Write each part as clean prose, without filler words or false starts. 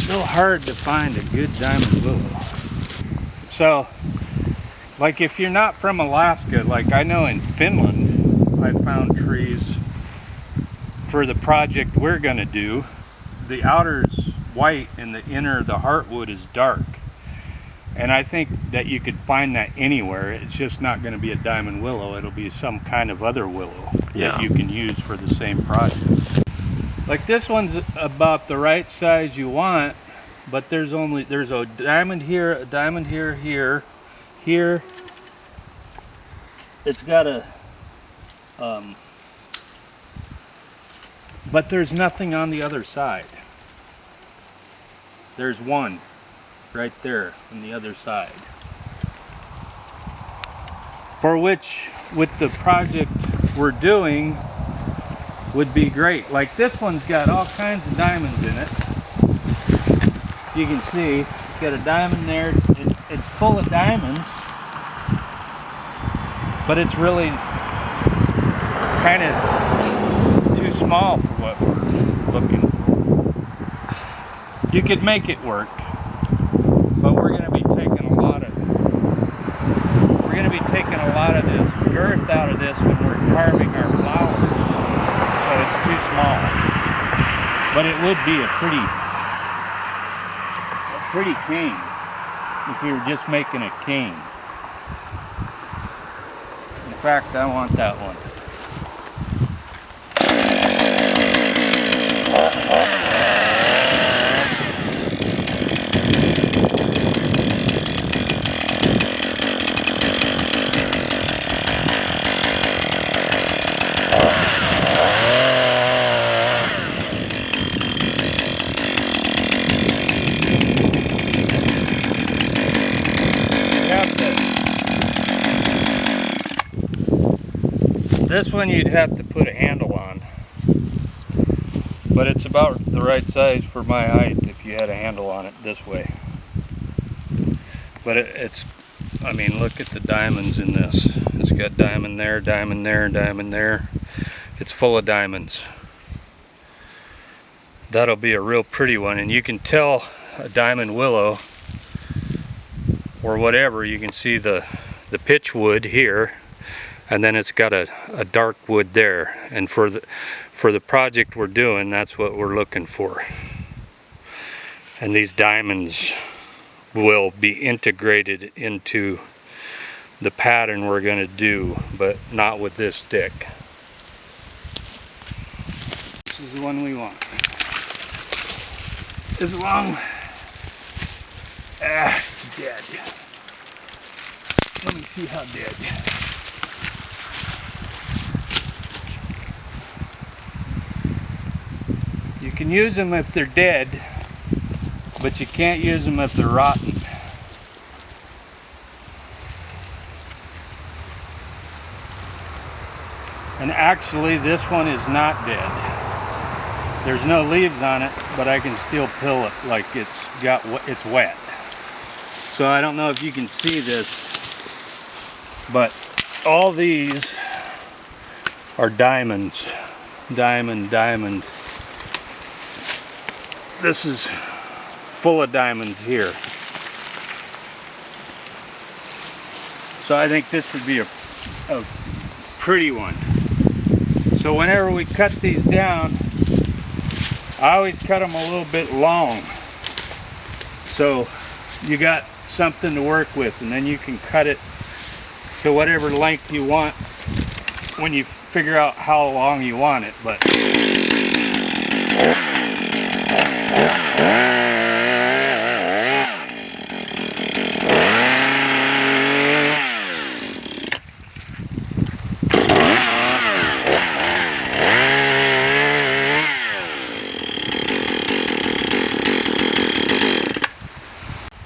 so hard to find a good diamond willow. So, like if you're not from Alaska, like I know in Finland, I found trees for the project we're gonna do. The outer's white and the inner, the heartwood, is dark. And I think that you could find that anywhere. It's just not gonna be a diamond willow. It'll be some kind of other willow that you can use for the same project. Like this one's about the right size you want, but there's a diamond here, a diamond here, here. It's got a, but there's nothing on the other side. There's one right there on the other side. For which, with the project we're doing, would be great. Like this one's got all kinds of diamonds in it. You can see it's got a diamond there. It's full of diamonds, but it's really kind of too small for what we're looking for. You could make it work, but we're going to be taking a lot of this girth out of this when we're carving our flowers. So it's too small, but it would be a pretty cane if we were just making a cane. In fact, I want that one. This one you'd have to put a handle on, but it's about the right size for my height if you had a handle on it this way. But I mean, look at the diamonds in this. It's got diamond there, diamond there, diamond there. It's full of diamonds. That'll be a real pretty one, and you can tell a diamond willow or whatever. You can see the pitch wood here, and then it's got a dark wood there. And for the project we're doing, that's what we're looking for. And these diamonds will be integrated into the pattern we're going to do, but not with this stick. This is the one we want. As long it's dead. Let me see how dead. You can use them if they're dead, but you can't use them if they're rotten. And actually, this one is not dead. There's no leaves on it, but I can still peel it like it's wet. So I don't know if you can see this, but all these are diamonds. Diamond. This is full of diamonds here. So I think this would be a pretty one. So whenever we cut these down, I always cut them a little bit long. So you got something to work with, and then you can cut it to whatever length you want when you figure out how long you want it. But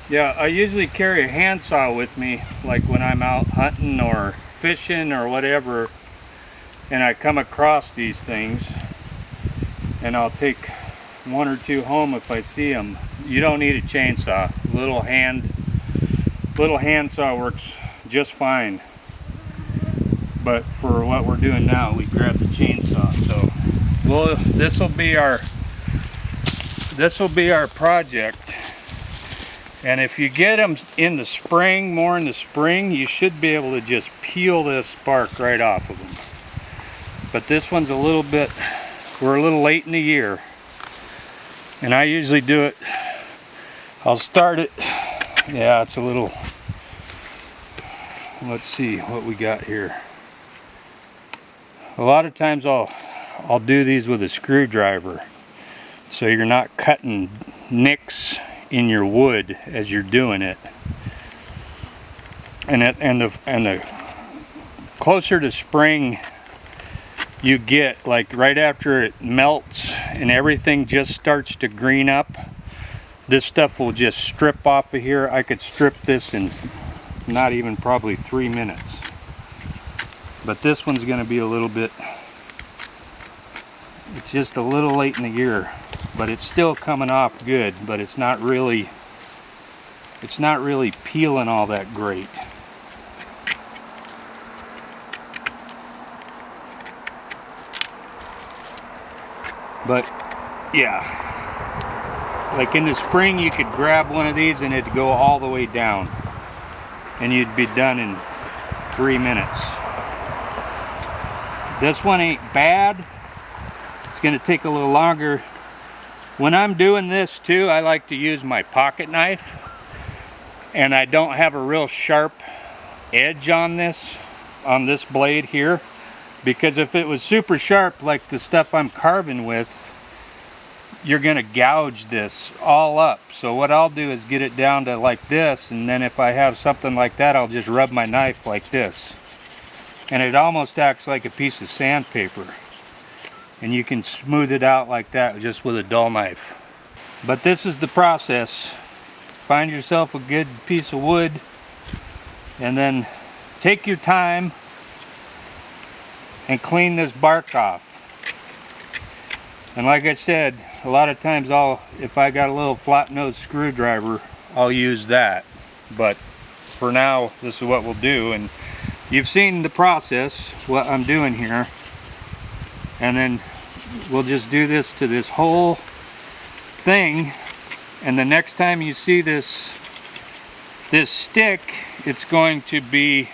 yeah, I usually carry a handsaw with me, like when I'm out hunting or fishing or whatever, and I come across these things, and I'll take one or two home if I see them. You don't need a chainsaw. Little handsaw works just fine. But for what we're doing now, we grab the chainsaw. So this will be our this will be our project. And if you get them in the spring, more in the spring, you should be able to just peel this bark right off of them. But this one's a little bit, we're a little late in the year. And I usually do it, I'll start it, yeah, it's a little, let's see what we got here. A lot of times I'll do these with a screwdriver, so you're not cutting nicks in your wood as you're doing it. And the closer to spring you get, like right after it melts and everything just starts to green up, this stuff will just strip off of here. I could strip this in not even probably 3 minutes. But this one's going to be a little bit, it's just a little late in the year, but it's still coming off good, but it's not really peeling all that great. But yeah, like in the spring you could grab one of these and it'd go all the way down and you'd be done in 3 minutes. This one ain't bad. It's gonna take a little longer. When I'm doing this too, I like to use my pocket knife, and I don't have a real sharp edge on this blade here, because if it was super sharp like the stuff I'm carving with, you're gonna gouge this all up. So what I'll do is get it down to like this, and then if I have something like that, I'll just rub my knife like this. And it almost acts like a piece of sandpaper. And you can smooth it out like that just with a dull knife. But this is the process. Find yourself a good piece of wood and then take your time and clean this bark off. And like I said, a lot of times if I got a little flat nose screwdriver, I'll use that. But for now, this is what we'll do. And you've seen the process, what I'm doing here. And then we'll just do this to this whole thing. And the next time you see this stick, it's going to be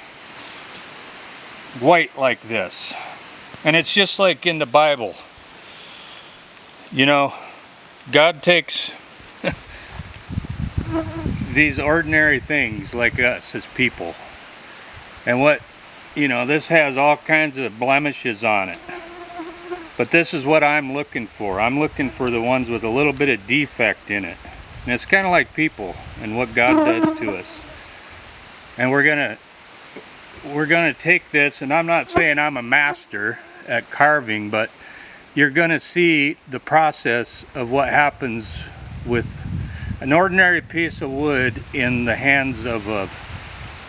white like this. And it's just like in the Bible. You know, God takes these ordinary things like us as people. And this has all kinds of blemishes on it. But this is what I'm looking for. I'm looking for the ones with a little bit of defect in it. And it's kind of like people and what God does to us. And we're gonna take this, and I'm not saying I'm a master at carving, but you're gonna see the process of what happens with an ordinary piece of wood in the hands of a,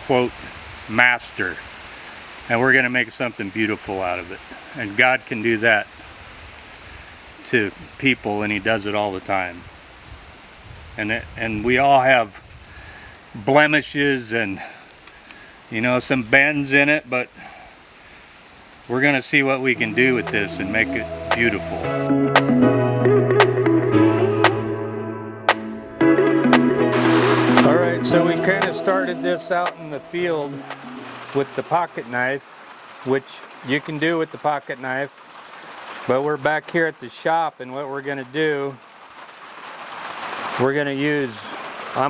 quote, master. And we're gonna make something beautiful out of it. And God can do that to people, and He does it all the time. And we all have blemishes and some bends in it, but we're gonna see what we can do with this and make it beautiful. All right, so we kind of started this out in the field with the pocket knife, which you can do with the pocket knife, but we're back here at the shop, and what we're gonna do, I'm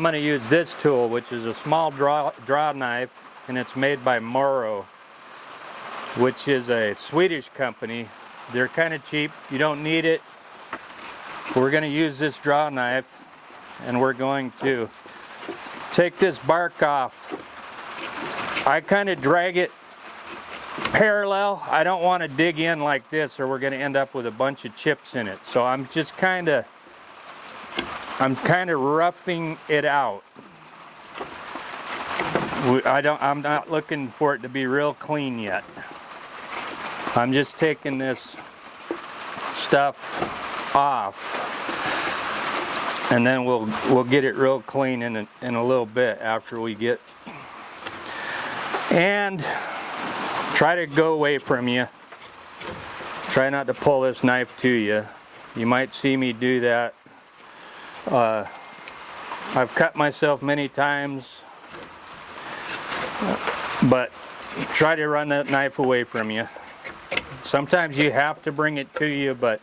gonna use this tool, which is a small draw knife, and it's made by Moro, which is a Swedish company. They're kind of cheap, you don't need it. We're gonna use this draw knife, and we're going to take this bark off. I kind of drag it parallel. I don't want to dig in like this, or we're going to end up with a bunch of chips in it. So I'm just kind of roughing it out. I'm not looking for it to be real clean yet. I'm just taking this stuff off, and then we'll get it real clean in a little bit after we get. And try to go away from you. Try not to pull this knife to you. You might see me do that. I've cut myself many times, but try to run that knife away from you. Sometimes you have to bring it to you, but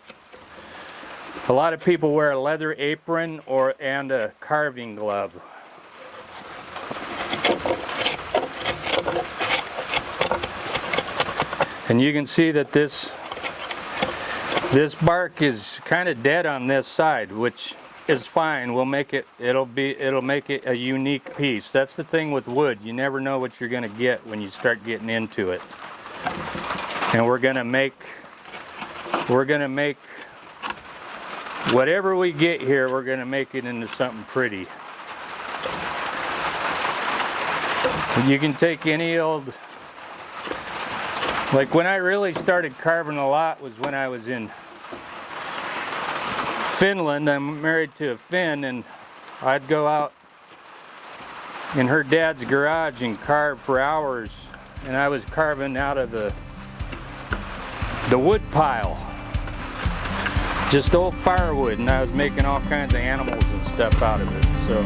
a lot of people wear a leather apron and a carving glove. And you can see that this bark is kind of dead on this side, which is fine. We'll make it, it'll make it a unique piece. That's the thing with wood. You never know what you're gonna get when you start getting into it. And we're gonna make whatever we get here, we're gonna make it into something pretty. You can take any old, like when I really started carving a lot was when I was in Finland. I'm married to a Finn, and I'd go out in her dad's garage and carve for hours, and I was carving out of the wood pile, just old firewood, and I was making all kinds of animals and stuff out of it. So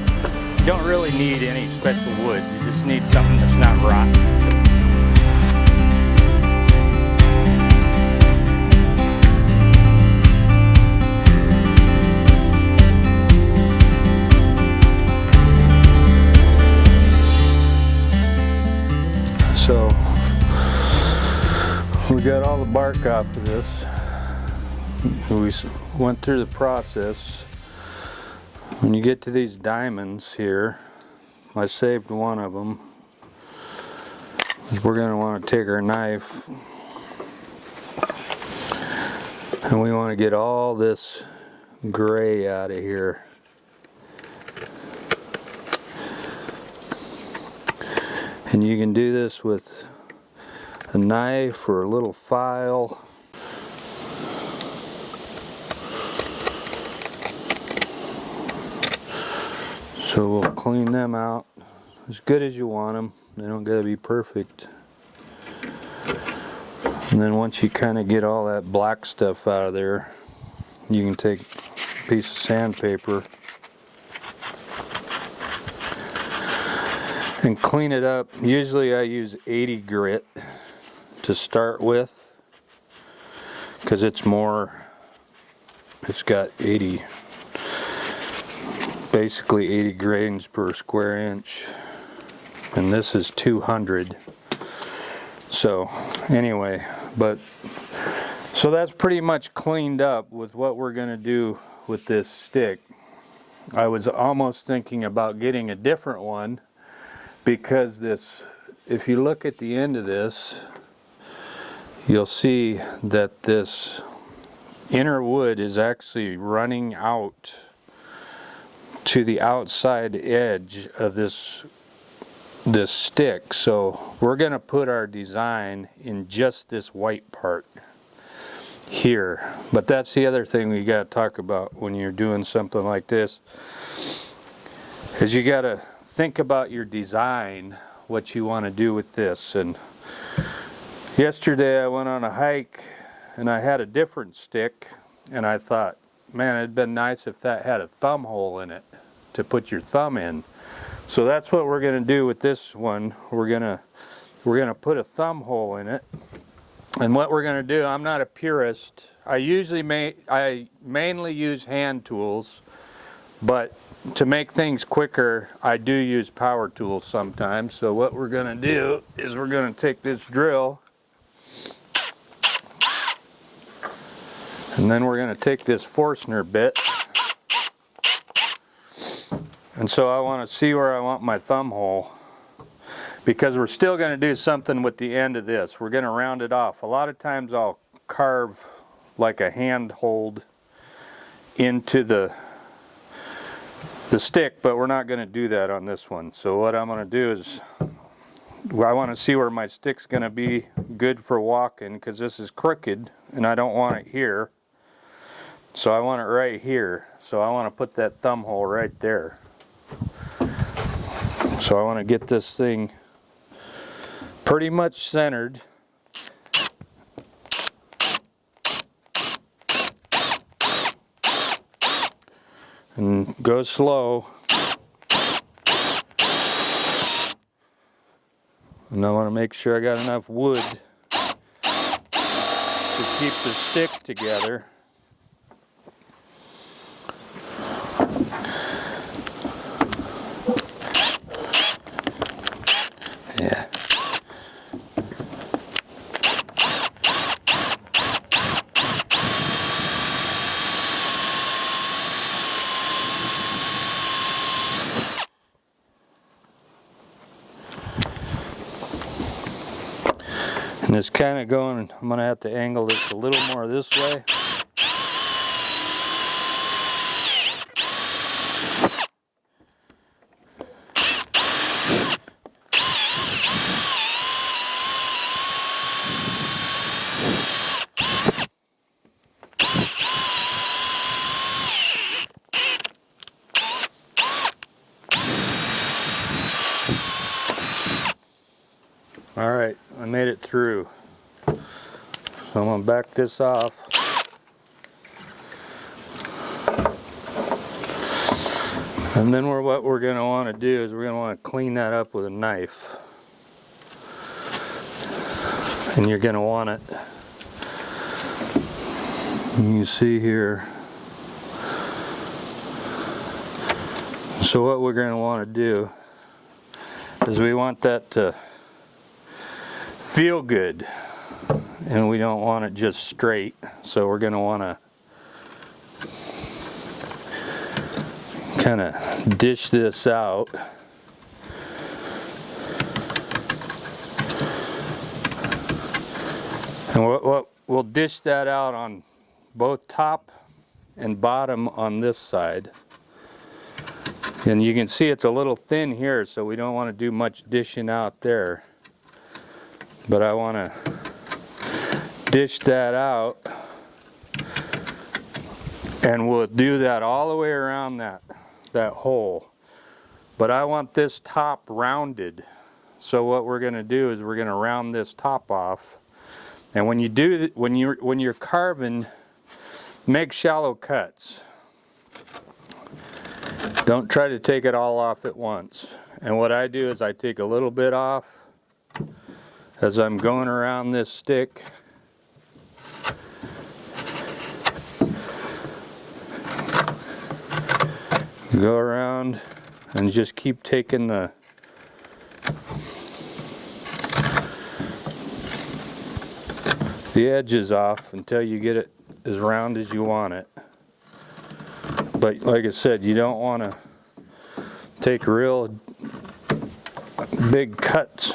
you don't really need any special wood, you just need something that's not rotten. So we got all the bark off of this. We went through the process. When you get to these diamonds here, I saved one of them. We're going to want to take our knife and we want to get all this gray out of here. And you can do this with a knife or a little file. So we'll clean them out as good as you want them. They don't gotta be perfect. And then once you kind of get all that black stuff out of there, you can take a piece of sandpaper and clean it up. Usually I use 80 grit to start with, because it's got 80, basically 80 grains per square inch, and this is 200. So anyway, so that's pretty much cleaned up with what we're gonna do with this stick. I was almost thinking about getting a different one, because this, if you look at the end of this, you'll see that this inner wood is actually running out to the outside edge of this stick. So we're going to put our design in just this white part here. But that's the other thing we got to talk about when you're doing something like this, is you got to think about your design, what you want to do with this. And yesterday I went on a hike and I had a different stick, and I thought, man, it'd been nice if that had a thumb hole in it to put your thumb in. So that's what we're going to do with this one. We're going to put a thumb hole in it. And what we're going to do, I'm not a purist. I mainly use hand tools, but to make things quicker, I do use power tools sometimes. So what we're going to do is we're going to take this drill, and then we're going to take this Forstner bit. And so I want to see where I want my thumb hole, because we're still going to do something with the end of this. We're going to round it off. A lot of times I'll carve like a hand hold into the stick, but we're not going to do that on this one. So what I'm going to do is, I want to see where my stick's going to be good for walking, because this is crooked and I don't want it here. So I want it right here. So I want to put that thumb hole right there. So I want to get this thing pretty much centered. And go slow. And I want to make sure I got enough wood to keep the stick together. Yeah. And it's kind of going, I'm going to have to angle this a little more this way. Alright, I made it through. So I'm going to back this off. And then what we're going to want to do is we're going to want to clean that up with a knife. And you're going to want it, you see here. So what we're going to want to do is we want that to feel good, and we don't want it just straight. So we're going to want to kind of dish this out. And we'll dish that out on both top and bottom on this side. And you can see it's a little thin here, so we don't want to do much dishing out there. But I want to dish that out, and we'll do that all the way around that hole. But I want this top rounded. So what we're going to do is we're going to round this top off. And when you do when you're carving, make shallow cuts. Don't try to take it all off at once. And what I do is I take a little bit off as I'm going around this stick. Go around and just keep taking the edges off until you get it as round as you want it. But like I said, you don't want to take real big cuts.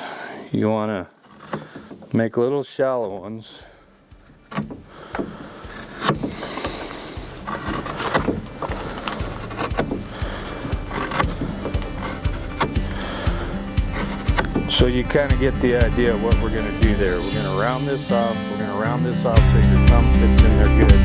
You want to make little shallow ones. So you kind of get the idea of what we're going to do there. We're going to round this off. We're going to round this off so your thumb fits in there good.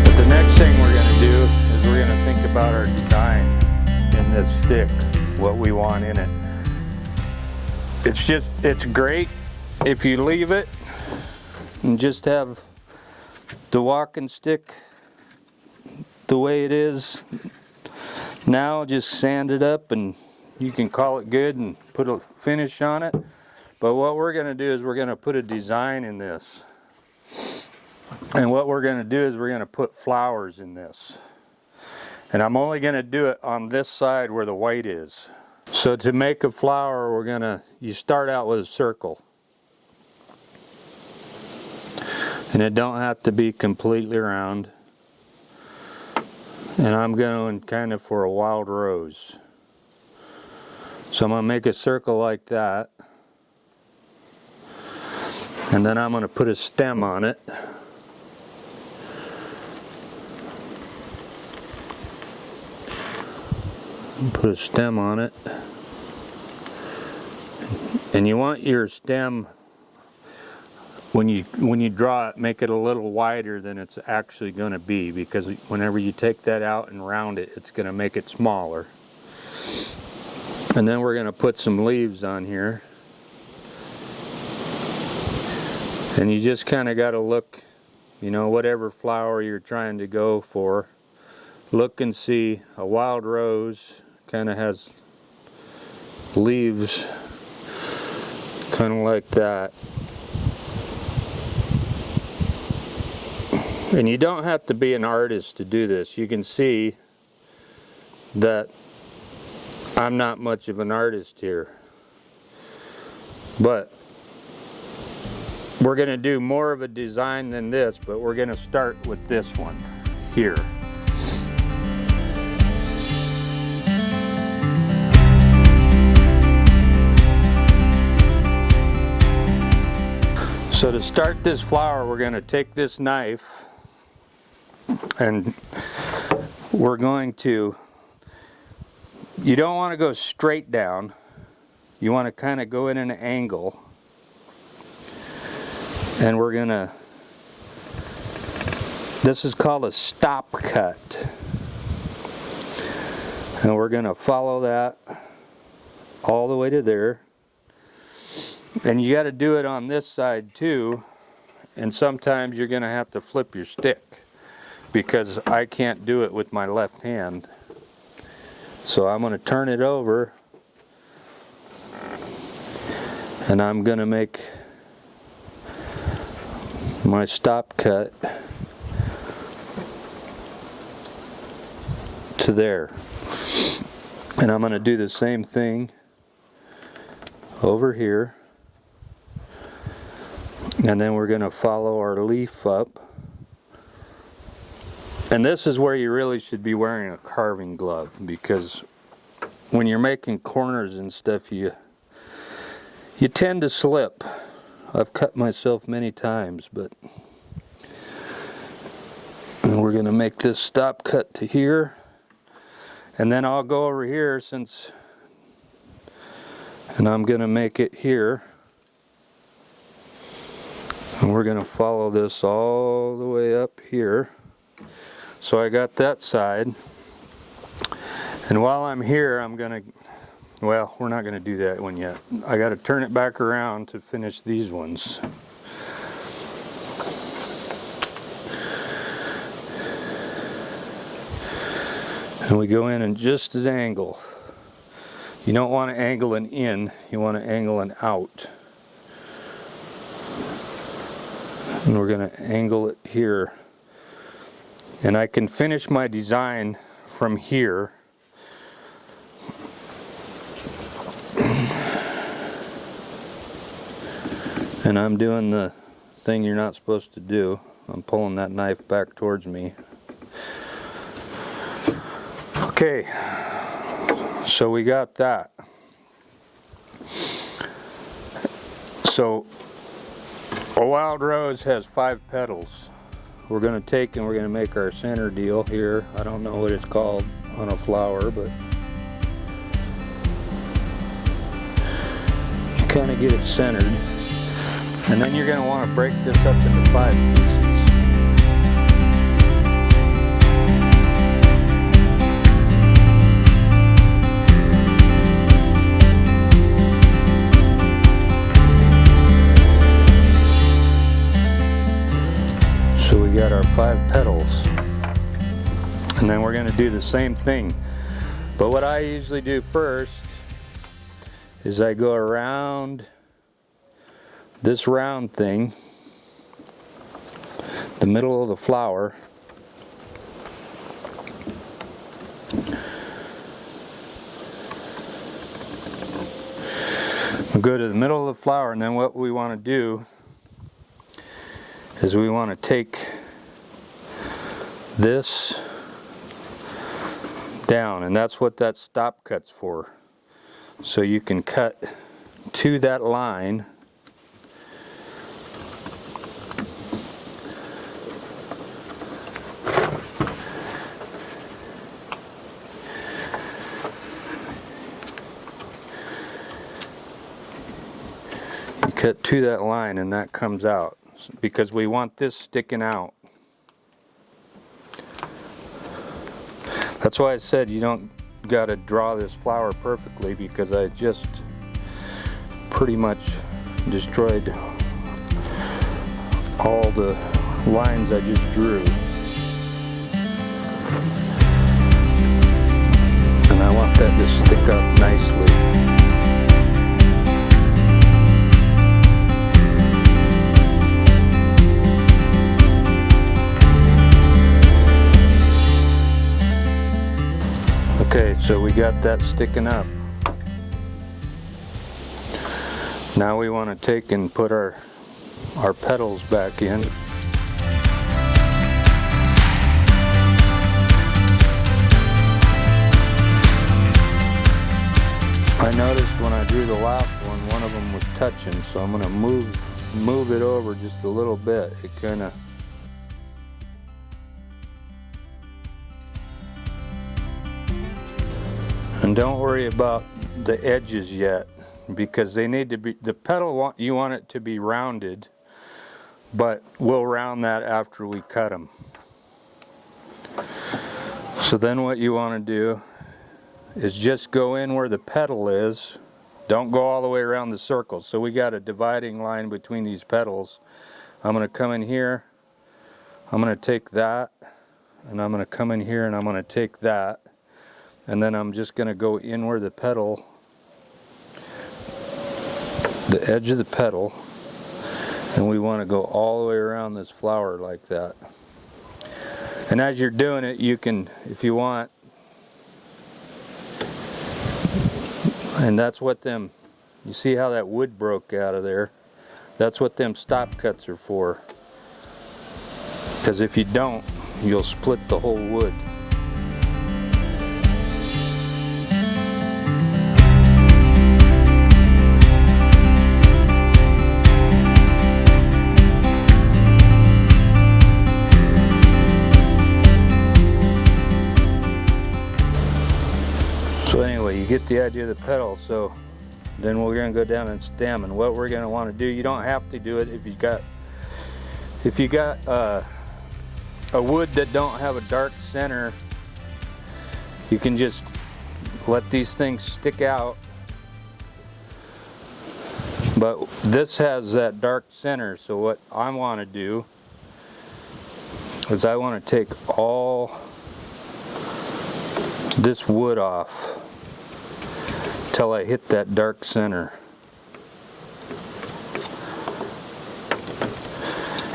But the next thing we're going to do is we're going to think about our design in this stick, what we want in it. It's great if you leave it and just have the walking stick the way it is now. Just sand it up and you can call it good and put a finish on it. But what we're going to do is we're going to put a design in this. And what we're going to do is we're going to put flowers in this. And I'm only going to do it on this side where the white is. So to make a flower, you start out with a circle. And it don't have to be completely round. And I'm going kind of for a wild rose. So I'm going to make a circle like that. And then I'm going to put a stem on it. Put a stem on it. And you want your stem, when you draw it, make it a little wider than it's actually going to be, because whenever you take that out and round it, it's going to make it smaller. And then we're going to put some leaves on here. And you just kind of got to look, you know, whatever flower you're trying to go for. Look and see. A wild rose kind of has leaves kind of like that. And you don't have to be an artist to do this. You can see that I'm not much of an artist here. But we're going to do more of a design than this, but we're going to start with this one here. So to start this flower, we're going to take this knife and we're going to, you don't want to go straight down, you want to kind of go in an angle. And we're gonna, this is called a stop cut. And we're gonna follow that all the way to there. And you gotta do it on this side too. And sometimes you're gonna have to flip your stick because I can't do it with my left hand. So I'm gonna turn it over and I'm gonna make my stop cut to there. And I'm going to do the same thing over here. And then we're going to follow our leaf up. And this is where you really should be wearing a carving glove, because when you're making corners and stuff, you tend to slip. I've cut myself many times, but and we're going to make this stop cut to here, and then I'll go over here and I'm going to make it here, and we're going to follow this all the way up here. So I got that side, and while I'm here I'm going to, well, we're not going to do that one yet. I got to turn it back around to finish these ones. And we go in just an angle. You don't want to angle an in, you want to angle an out. And we're going to angle it here. And I can finish my design from here. And I'm doing the thing you're not supposed to do. I'm pulling that knife back towards me. Okay, so we got that. So a wild rose has 5 petals. We're going to take and we're going to make our center deal here. I don't know what it's called on a flower, but you kind of get it centered. And then you're going to want to break this up into 5 pieces. So we got our 5 petals. And then we're going to do the same thing. But what I usually do first is I go around this round thing, the middle of the flower, we go to the middle of the flower, and then what we want to do is we want to take this down, and that's what that stop cut's for. So you can cut to that line. Cut to that line, and that comes out because we want this sticking out. That's why I said you don't got to draw this flower perfectly because I just pretty much destroyed all the lines I just drew. And I want that to stick up nicely. Okay, so we got that sticking up. Now we want to take and put our petals back in. I noticed when I drew the last one of them was touching, so I'm going to move it over just a little bit. It kind of and don't worry about the edges yet, because they need to be, the petal you want it to be rounded, but we'll round that after we cut them. So then what you want to do is just go in where the petal is. Don't go all the way around the circle. So we got a dividing line between these petals. I'm going to come in here, I'm going to take that, and I'm going to come in here and I'm going to take that, and then I'm just going to go in where the petal, the edge of the petal, and we want to go all the way around this flower like that. And as you're doing it, you can, if you want, and that's what them, you see how that wood broke out of there? That's what them stop cuts are for. Because if you don't, you'll split the whole wood. So anyway, you get the idea of the petal. So then we're going to go down and stem, and what we're going to want to do, you don't have to do it if you got a wood that don't have a dark center. You can just let these things stick out, but this has that dark center. So what I want to do is I want to take all this wood off till I hit that dark center.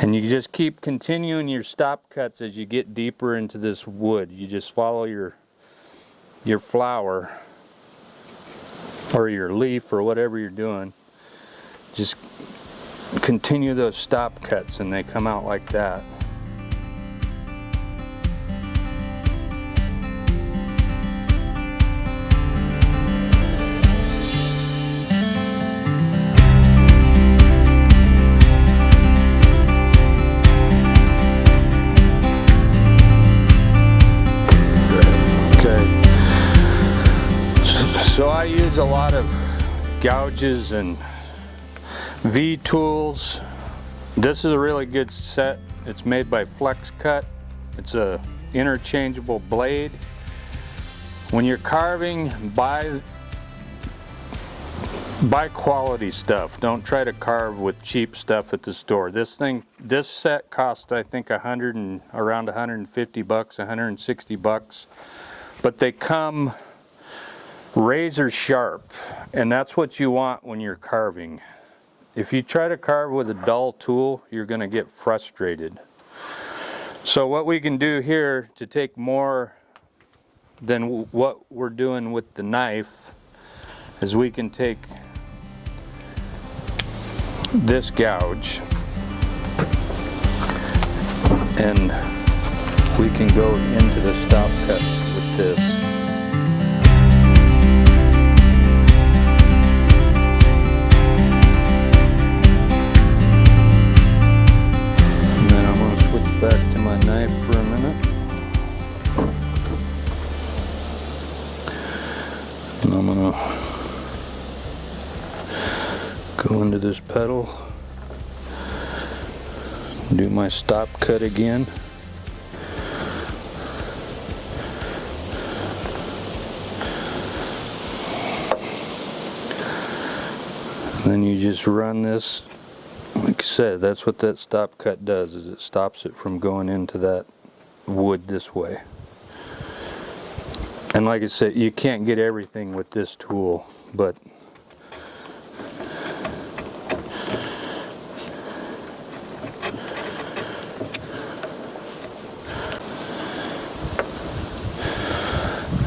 And you just keep continuing your stop cuts as you get deeper into this wood. You just follow your flower or your leaf or whatever you're doing. Just continue those stop cuts and they come out like that. So I use a lot of gouges and V-tools. This is a really good set. It's made by Flex Cut. It's a interchangeable blade. When you're carving, buy quality stuff. Don't try to carve with cheap stuff at the store. This set cost, I think, around 150 bucks, 160 bucks. But they come razor sharp, and that's what you want when you're carving. If you try to carve with a dull tool, you're going to get frustrated. So what we can do here to take more than what we're doing with the knife is we can take this gouge and we can go into the stop cut with this. Back to my knife for a minute. And I'm going to go into this petal, do my stop cut again. Then you just run this, like I said, that's what that stop cut does, is it stops it from going into that wood this way. And like I said, you can't get everything with this tool, but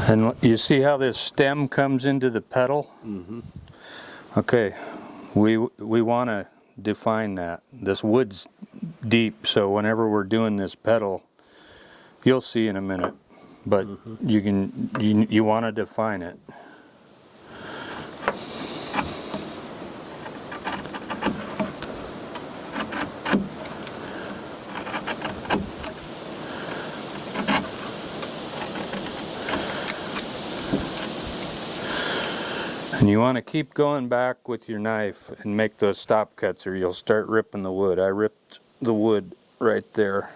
and you see how this stem comes into the petal? Mm-hmm. Okay, we want to define that. This wood's deep, so whenever we're doing this petal, you'll see in a minute, but you want to define it. And you want to keep going back with your knife and make those stop cuts, or you'll start ripping the wood. I ripped the wood right there.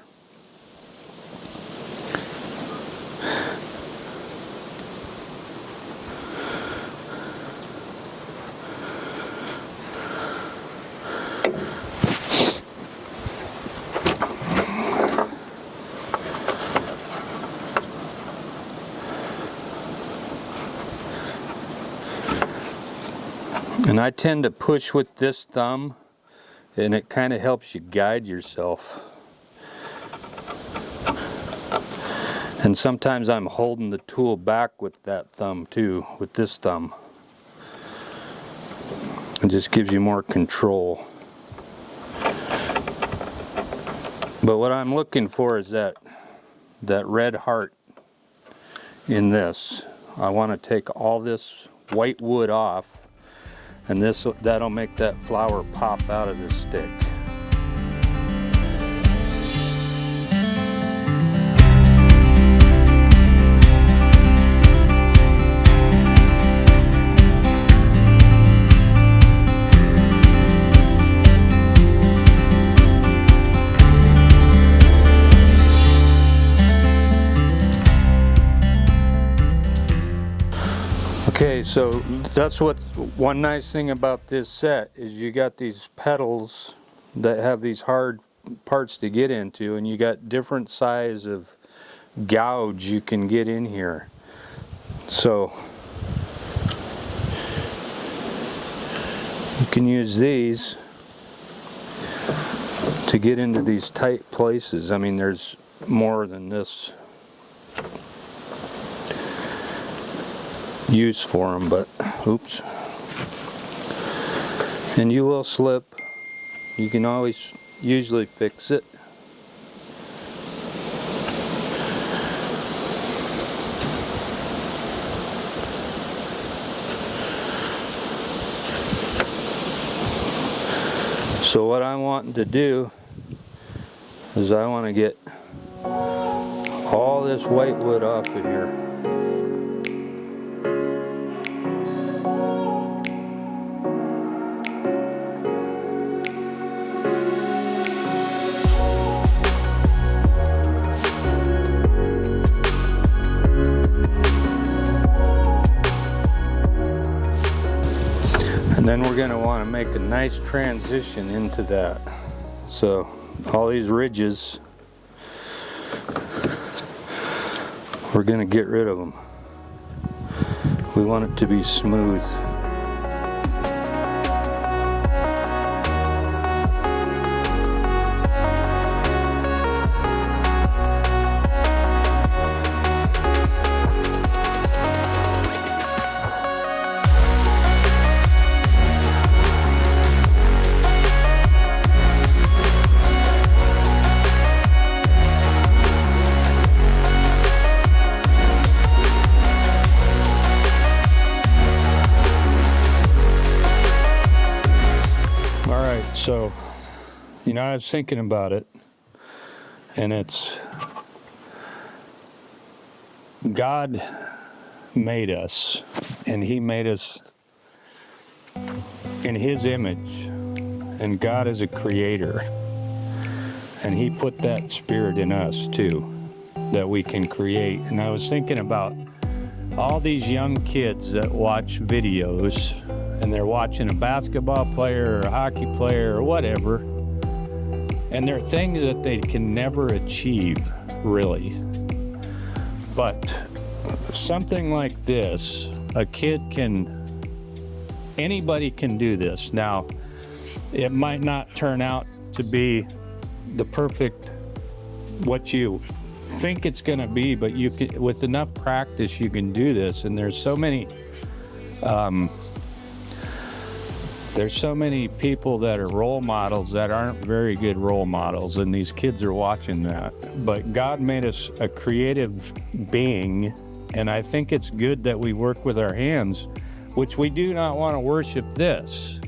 And I tend to push with this thumb, and it kind of helps you guide yourself. And sometimes I'm holding the tool back with that thumb too, with this thumb. It just gives you more control. But what I'm looking for is that red heart in this. I want to take all this white wood off, and that'll make that flower pop out of the stick. Okay, so that's one nice thing about this set is you got these petals that have these hard parts to get into, and you got different size of gouge you can get in here. So you can use these to get into these tight places. I mean, there's more than this use for them, but oops, and you will slip. You can always usually fix it. So what I'm wanting to do is I want to get all this white wood off of here. And then we're going to want to make a nice transition into that. So all these ridges, we're going to get rid of them. We want it to be smooth. So, you know, I was thinking about it, and it's God made us, and He made us in His image, and God is a creator, and He put that spirit in us too, that we can create. And I was thinking about all these young kids that watch videos and they're watching a basketball player or a hockey player or whatever, and they're things that they can never achieve, really. But something like this, anybody can do this. Now, it might not turn out to be the perfect, what you think it's going to be, but you can, with enough practice, you can do this. And there's so many people that are role models that aren't very good role models, and these kids are watching that. But God made us a creative being, and I think it's good that we work with our hands, which we do not want to worship this.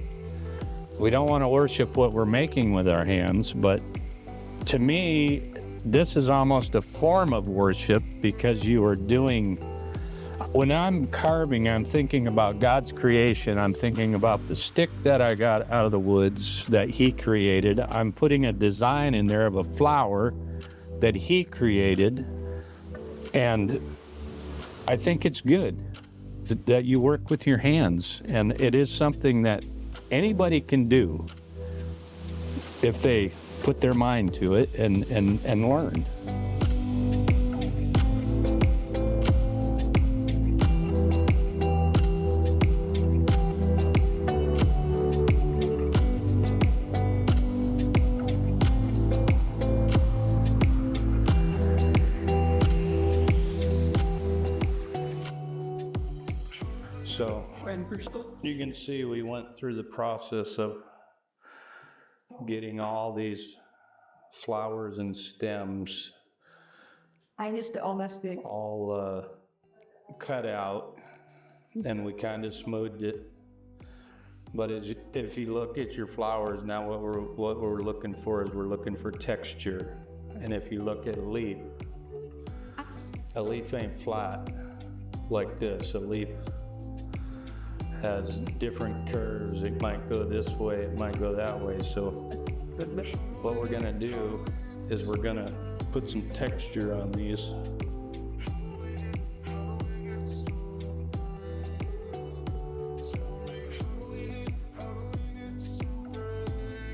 We don't want to worship what we're making with our hands, but to me, this is almost a form of worship, because you are doing, when I'm carving, I'm thinking about God's creation. I'm thinking about the stick that I got out of the woods that He created. I'm putting a design in there of a flower that He created, and I think it's good that you work with your hands, and it is something that anybody can do if they put their mind to it and learn. So you can see we went through the process of getting all these flowers and stems all cut out, and we kind of smoothed it. But if you look at your flowers now, what we're looking for is we're looking for texture. And if you look at a leaf ain't flat like this. A leaf has different curves. It might go this way, it might go that way. So what we're gonna do is we're gonna put some texture on these.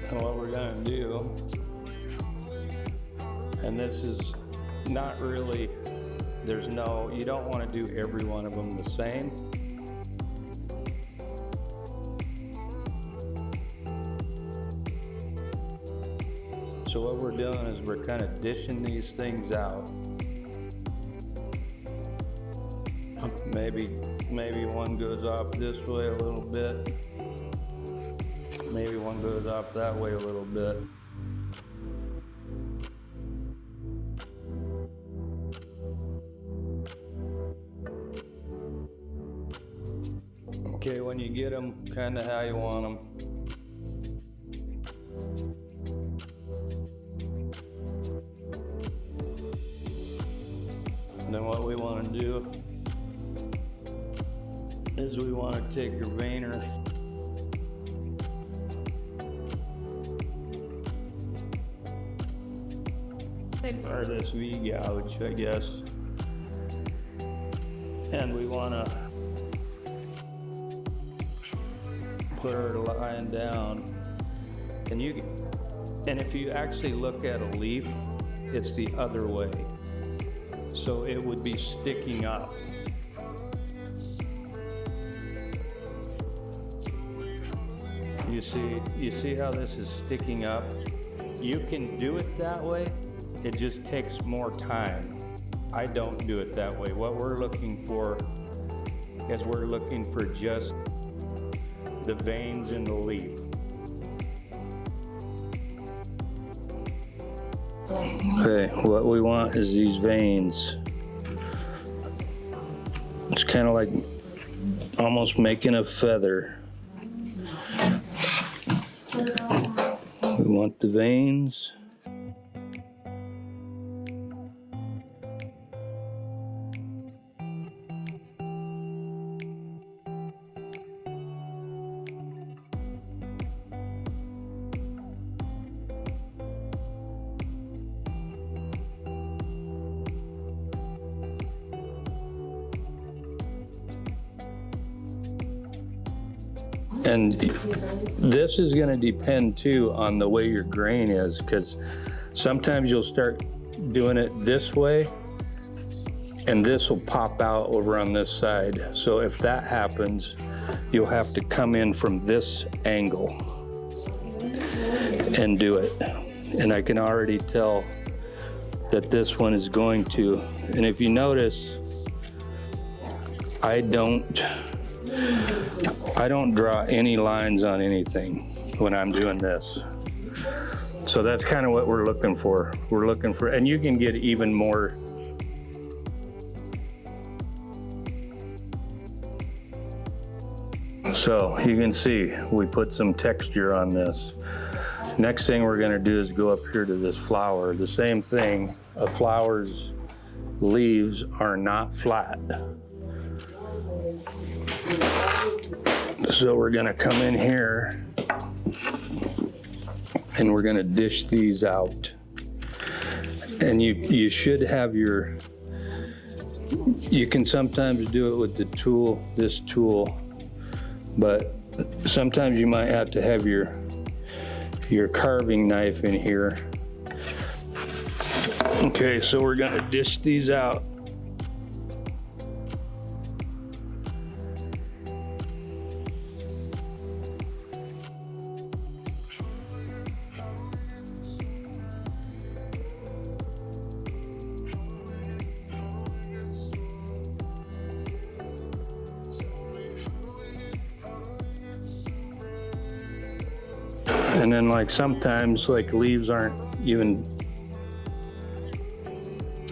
And what we're gonna do, and this is not really, you don't wanna do every one of them the same. So what we're doing is we're kind of dishing these things out. Maybe one goes off this way a little bit. Maybe one goes off that way a little bit. Okay, when you get them kind of how you want them. Then what we want to do is we want to take your veiner or this V-gouge, I guess, and we want to put our line down. And if you actually look at a leaf, it's the other way. So it would be sticking up. You see how this is sticking up? You can do it that way. It just takes more time. I don't do it that way. What we're looking for is we're looking for just the veins in the leaf. Okay, what we want is these veins. It's kind of like almost making a feather. We want the veins. And this is going to depend too on the way your grain is, because sometimes you'll start doing it this way and this will pop out over on this side. So if that happens, you'll have to come in from this angle and do it. And I can already tell that this one is going to. And if you notice, I don't draw any lines on anything when I'm doing this. So that's kind of what we're looking for. We're looking for, and you can get even more. So you can see we put some texture on this. Next thing we're gonna do is go up here to this flower. The same thing, a flower's leaves are not flat. So we're gonna come in here and we're gonna dish these out. And you should have your, you can sometimes do it with the tool, this tool, but sometimes you might have to have your carving knife in here. Okay, so we're gonna dish these out. And then like sometimes like leaves aren't even,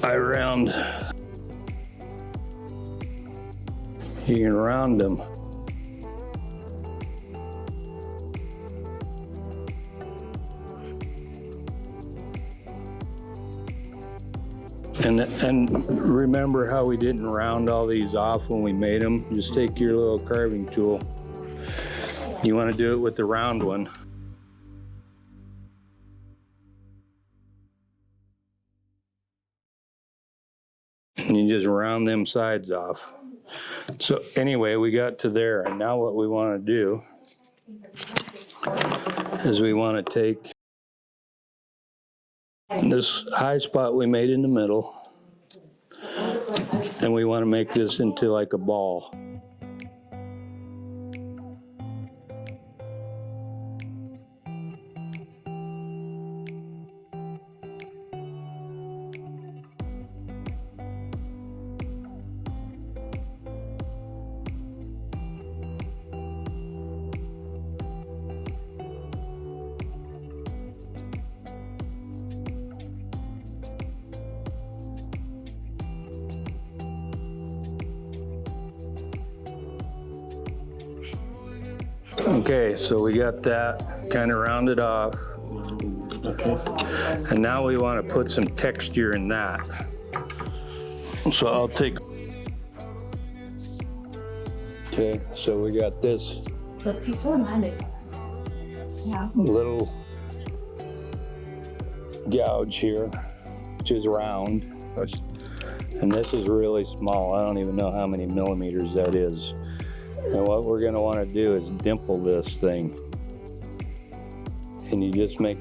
I round, you can round them. And remember how we didn't round all these off when we made them? Just take your little carving tool. You want to do it with the round one. And you just round them sides off. So anyway, we got to there, and now what we want to do is we want to take this high spot we made in the middle, and we want to make this into like a ball. Okay, so we got that kind of rounded off. Okay. And now we want to put some texture in that. So I'll take. Okay, so we got this little gouge here, which is round. And this is really small. I don't even know how many millimeters that is. And what we're going to want to do is dimple this thing. And you just make.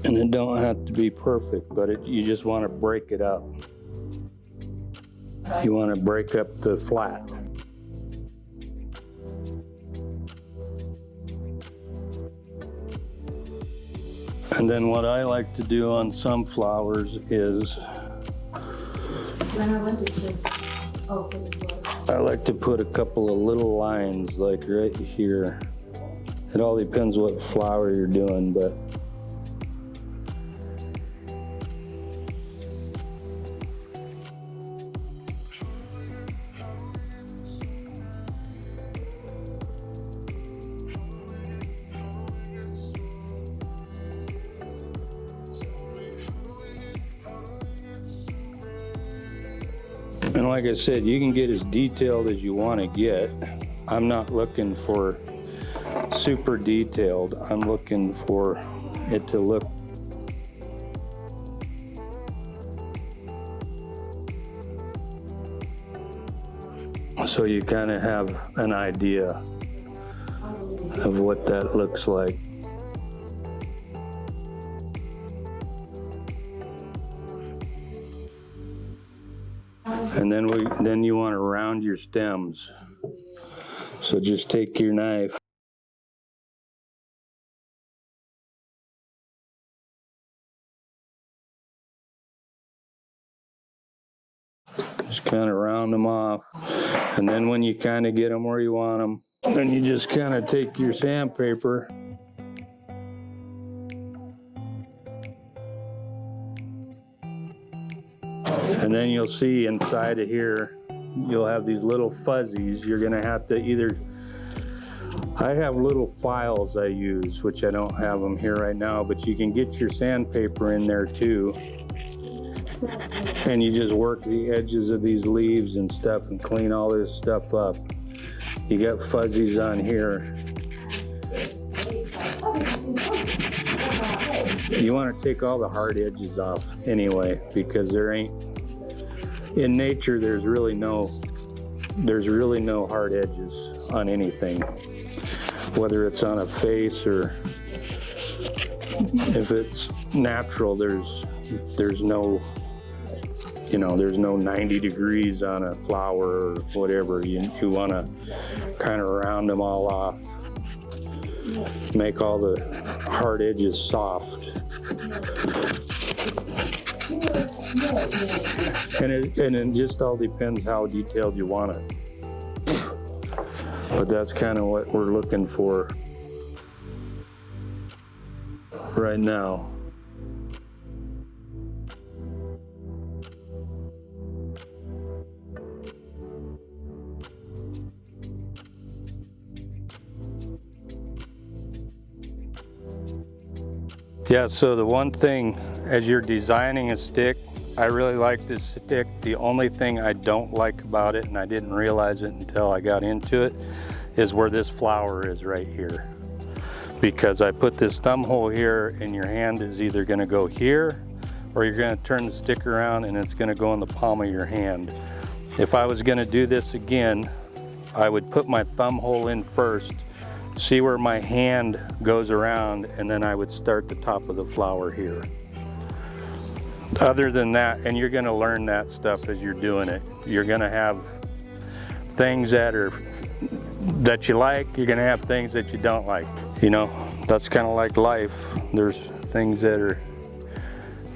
And it don't have to be perfect, but you just want to break it up. You want to break up the flat. And then what I like to do on some flowers is I like to put a couple of little lines like right here. It all depends what flower you're doing, but and like I said, you can get as detailed as you want to get. I'm not looking for super detailed. I'm looking for it to look so you kind of have an idea of what that looks like. And then you want to round your stems. So just take your knife just kind of round them off. And then when you kind of get them where you want them, then you just kind of take your sandpaper and then you'll see inside of here, you'll have these little fuzzies. You're gonna have to either, I have little files I use, which I don't have them here right now, but you can get your sandpaper in there too. And you just work the edges of these leaves and stuff and clean all this stuff up. You got fuzzies on here. You want to take all the hard edges off anyway, because there ain't, in nature there's really no hard edges on anything, whether it's on a face or if it's natural. There's no, you know, there's no 90 degrees on a flower or whatever. You want to kind of round them all off, make all the hard edges soft. And it just all depends how detailed you want it. But that's kind of what we're looking for right now. Yeah, so the one thing as you're designing a stick, I really like this stick. The only thing I don't like about it, and I didn't realize it until I got into it, is where this flower is right here. Because I put this thumb hole here and your hand is either gonna go here or you're gonna turn the stick around and it's gonna go in the palm of your hand. If I was gonna do this again, I would put my thumb hole in first, see where my hand goes around, and then I would start the top of the flower here. Other than that, and you're gonna learn that stuff as you're doing it. You're gonna have things that you like, you're gonna have things that you don't like. You know, that's kind of like life. There's things that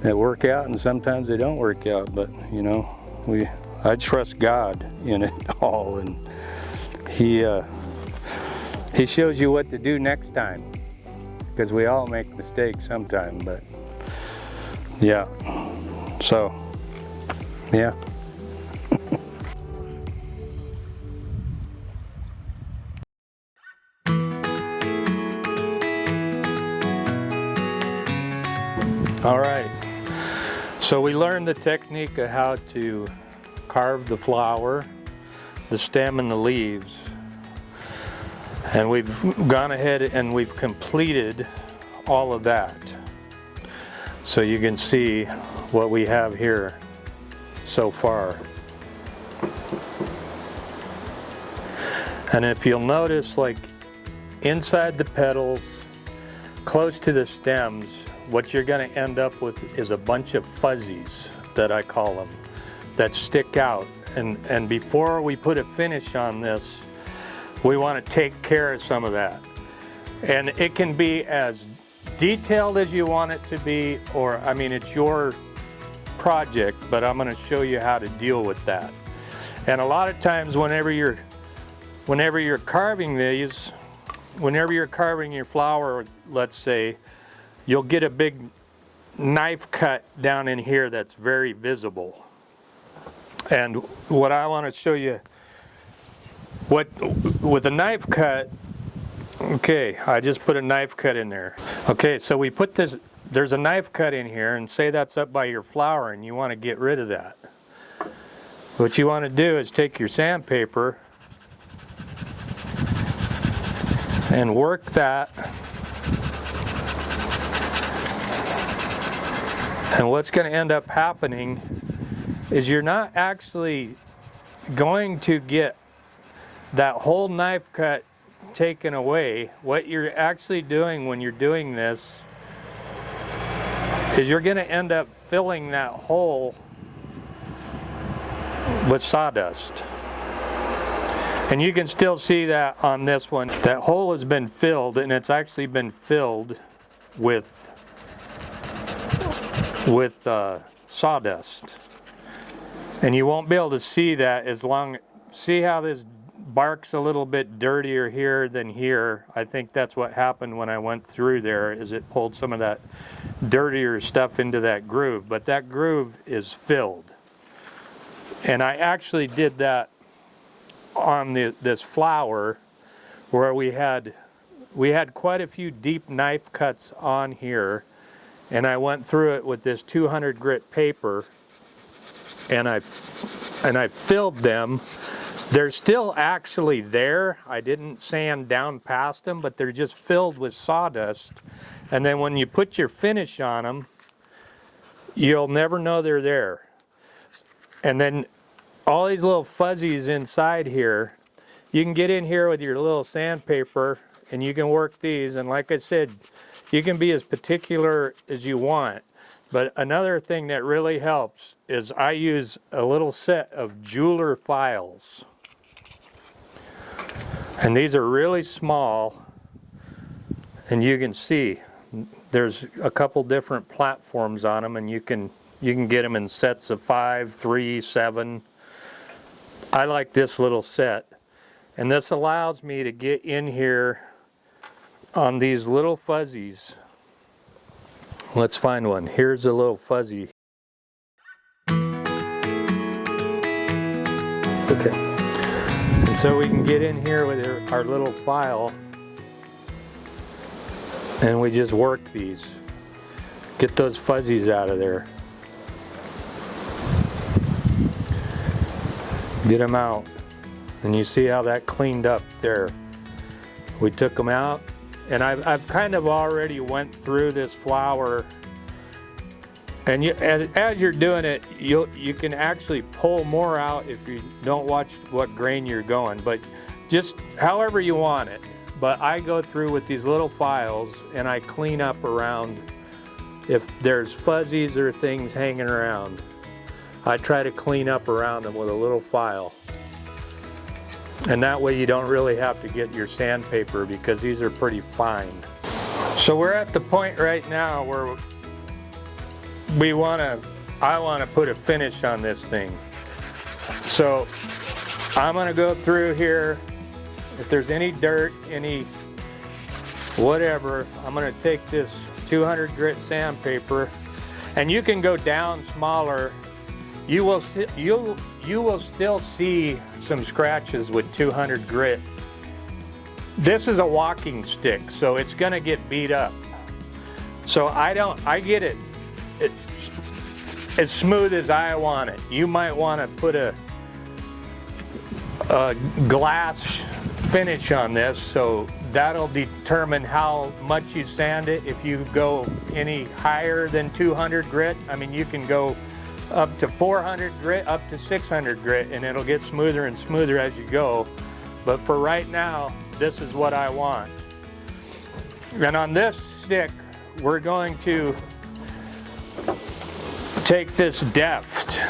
work out and sometimes they don't work out, but you know, I trust God in it all, and He shows you what to do next time, because we all make mistakes sometime. But yeah, so yeah. All right, so we learned the technique of how to carve the flower, the stem, and the leaves. And we've gone ahead and we've completed all of that. So you can see what we have here so far. And if you'll notice, like inside the petals, close to the stems, what you're going to end up with is a bunch of fuzzies, that I call them, that stick out. And before we put a finish on this, we want to take care of some of that. And it can be as detailed as you want it to be, or, I mean, it's your project, but I'm going to show you how to deal with that. And a lot of times whenever you're carving these, whenever you're carving your flower, let's say, you'll get a big knife cut down in here that's very visible. And what I want to show you, with a knife cut, okay, I just put a knife cut in there. Okay, so we put this, there's a knife cut in here, and say that's up by your flower and you want to get rid of that. What you want to do is take your sandpaper and work that. And what's going to end up happening is you're not actually going to get that whole knife cut taken away. What you're actually doing when you're doing this is you're going to end up filling that hole with sawdust. And you can still see that on this one. That hole has been filled, and it's actually been filled with sawdust. And you won't be able to see that as long, see how this bark's a little bit dirtier here than here. I think that's what happened when I went through there, is it pulled some of that dirtier stuff into that groove, but that groove is filled. And I actually did that on this flower where we had quite a few deep knife cuts on here, and I went through it with this 200 grit paper, and I filled them. They're still actually there. I didn't sand down past them, but they're just filled with sawdust. And then when you put your finish on them, you'll never know they're there. And then all these little fuzzies inside here, you can get in here with your little sandpaper and you can work these. And like I said, you can be as particular as you want. But another thing that really helps is I use a little set of jeweler files. And these are really small, and you can see there's a couple different platforms on them, and you can get them in sets of 5, 3, 7. I like this little set, and this allows me to get in here on these little fuzzies. Let's find one. Here's a little fuzzy. Okay. And so we can get in here with our little file and we just work these. Get those fuzzies out of there. Get them out. And you see how that cleaned up there. We took them out. And I've kind of already went through this flower, and as you're doing it, you can actually pull more out if you don't watch what grain you're going, but just however you want it. But I go through with these little files and I clean up around if there's fuzzies or things hanging around. I try to clean up around them with a little file. And that way you don't really have to get your sandpaper because these are pretty fine. So we're at the point right now where I want to put a finish on this thing. So I'm going to go through here. If there's any dirt, any whatever, I'm going to take this 200 grit sandpaper, and you can go down smaller. You will still see some scratches with 200 grit. This is a walking stick, so it's gonna get beat up. So I get it as smooth as I want it. You might want to put a glass finish on this, so that'll determine how much you sand it. If you go any higher than 200 grit, I mean, you can go up to 400 grit, up to 600 grit, and it'll get smoother and smoother as you go. But for right now, this is what I want. And on this stick, we're going to take this Deft.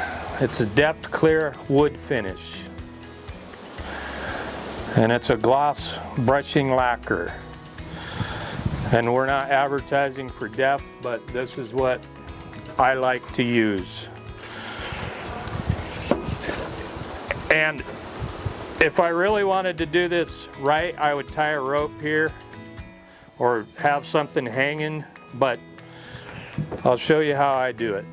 It's a Deft clear wood finish. And it's a gloss brushing lacquer. And we're not advertising for Deft, but this is what I like to use. And if I really wanted to do this right, I would tie a rope here or have something hanging, but I'll show you how I do it.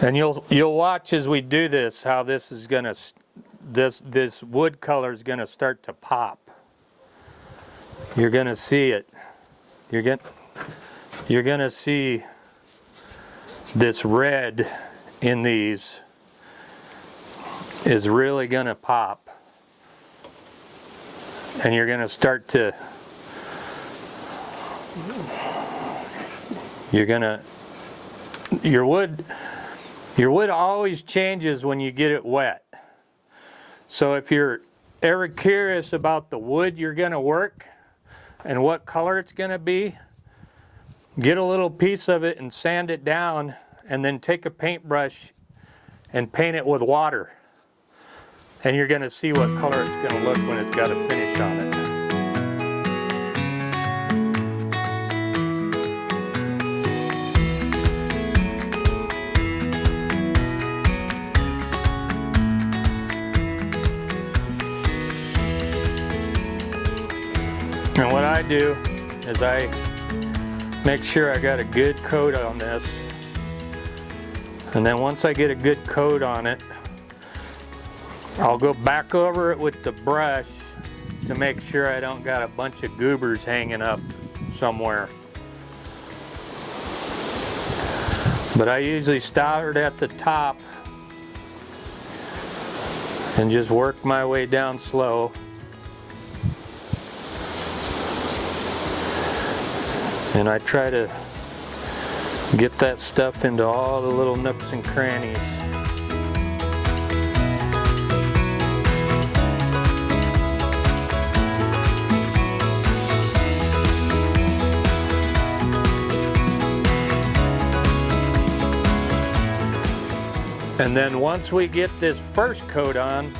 And you'll watch as we do this how this is gonna this wood color is gonna start to pop. You're gonna see it. You're gonna see this red in these. is really going to pop. And you're going to start to, your wood always changes when you get it wet. So if you're ever curious about the wood you're going to work and what color it's going to be, get a little piece of it and sand it down, and then take a paintbrush and paint it with water. And you're going to see what color it's going to look when it's got a finish on it. And what I do is I make sure I got a good coat on this. And then once I get a good coat on it, I'll go back over it with the brush to make sure I don't got a bunch of goobers hanging up somewhere. But I usually start at the top and just work my way down slow. And I try to get that stuff into all the little nooks and crannies. And then once we get this first coat on,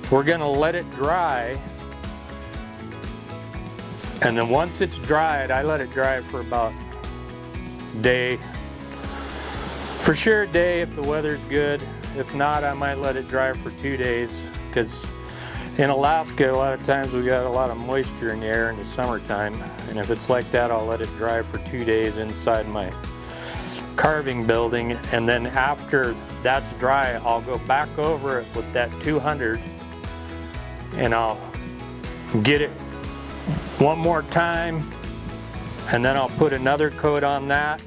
we're going to let it dry. And then once it's dried, I let it dry for about a day. For sure a day if the weather's good. If not, I might let it dry for 2 days. Because in Alaska, a lot of times we got a lot of moisture in the air in the summertime. And if it's like that, I'll let it dry for 2 days inside my carving building. And then after that's dry, I'll go back over it with that 200 and I'll get it one more time, and then I'll put another coat on that.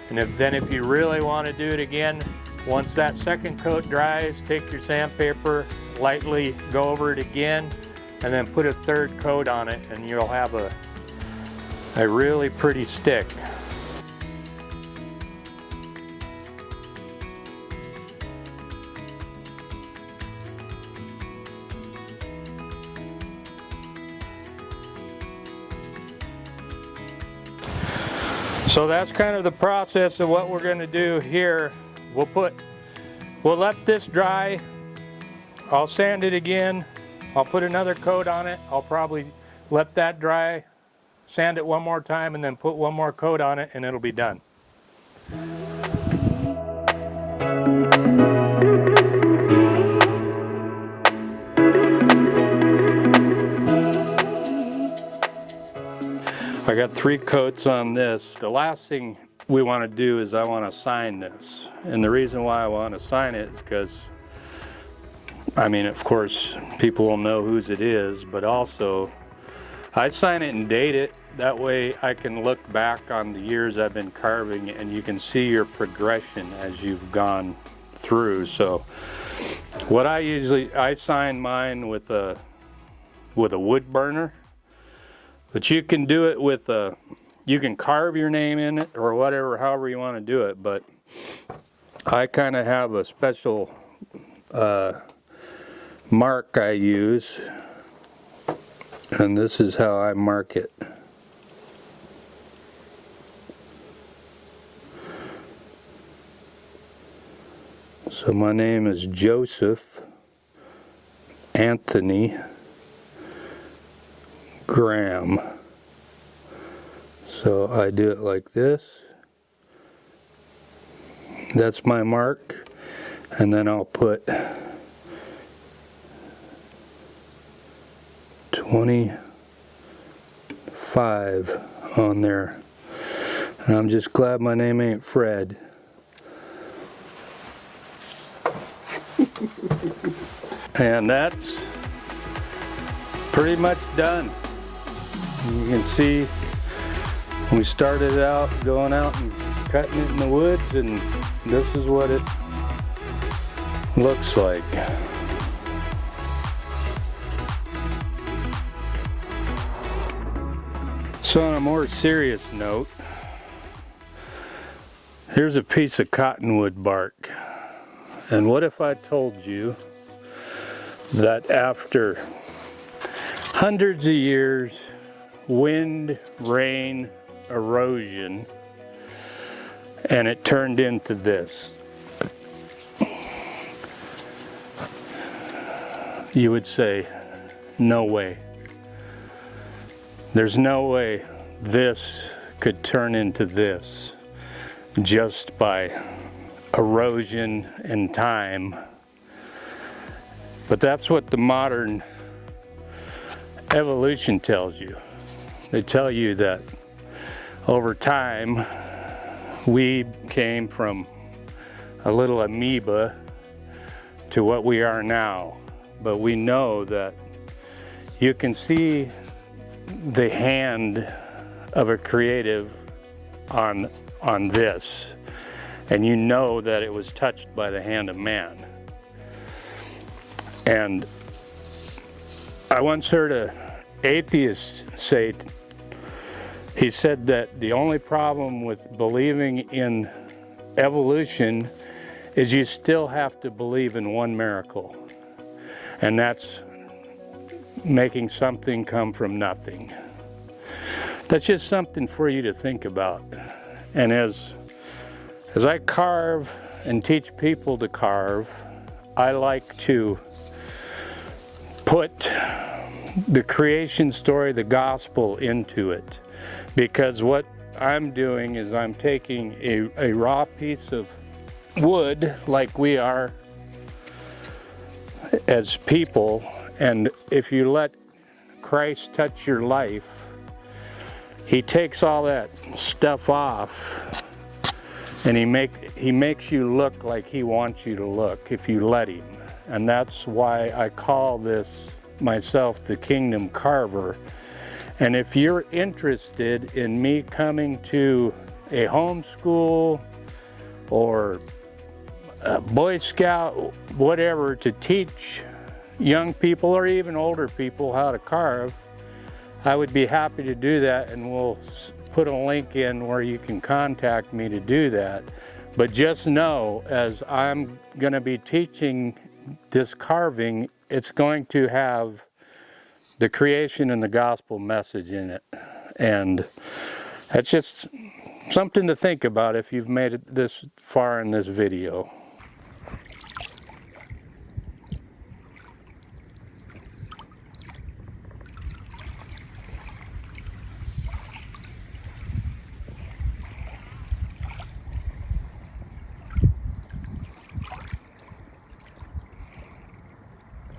And then if you really want to do it again, once that second coat dries, take your sandpaper, lightly go over it again, and then put a third coat on it, and you'll have a really pretty stick. So that's kind of the process of what we're going to do here. We'll let this dry. I'll sand it again. I'll put another coat on it. I'll probably let that dry, sand it one more time, and then put one more coat on it, and it'll be done. I got 3 coats on this. The last thing we want to do is I want to sign this. And the reason why I want to sign it is because, I mean, of course, people will know whose it is, but also I sign it and date it. That way I can look back on the years I've been carving and you can see your progression as you've gone through. So what I sign mine with a wood burner. But you can do it with you can carve your name in it or whatever, however you want to do it. But I kind of have a special mark I use, and this is how I mark it. So my name is Joseph Anthony Graham. So I do it like this. That's my mark. And then I'll put 25 on there. And I'm just glad my name ain't Fred. And that's pretty much done. You can see we started out going out and cutting it in the woods, and this is what looks like. So on a more serious note, here's a piece of cottonwood bark. And what if I told you that after hundreds of years, wind, rain, erosion, and it turned into this? You would say, no way. There's no way this could turn into this just by erosion and time. But that's what the modern evolution tells you. They tell you that over time we came from a little amoeba to what we are now. But we know that you can see the hand of a creative on this, and you know that it was touched by the hand of man. And I once heard an atheist say, he said that the only problem with believing in evolution is you still have to believe in one miracle, and that's making something come from nothing. That's just something for you to think about. And as I carve and teach people to carve, I like to put the creation story, the gospel, into it. Because what I'm doing is I'm taking a raw piece of wood, like we are as people, and if you let Christ touch your life, he takes all that stuff off, and he makes you look like he wants you to look if you let him. And that's why I call this myself the Kingdom Carver. And if you're interested in me coming to a homeschool or a Boy Scout, whatever, to teach young people or even older people how to carve, I would be happy to do that, and we'll put a link in where you can contact me to do that. But just know, as I'm going to be teaching this carving, it's going to have the creation and the gospel message in it. And that's just something to think about if you've made it this far in this video.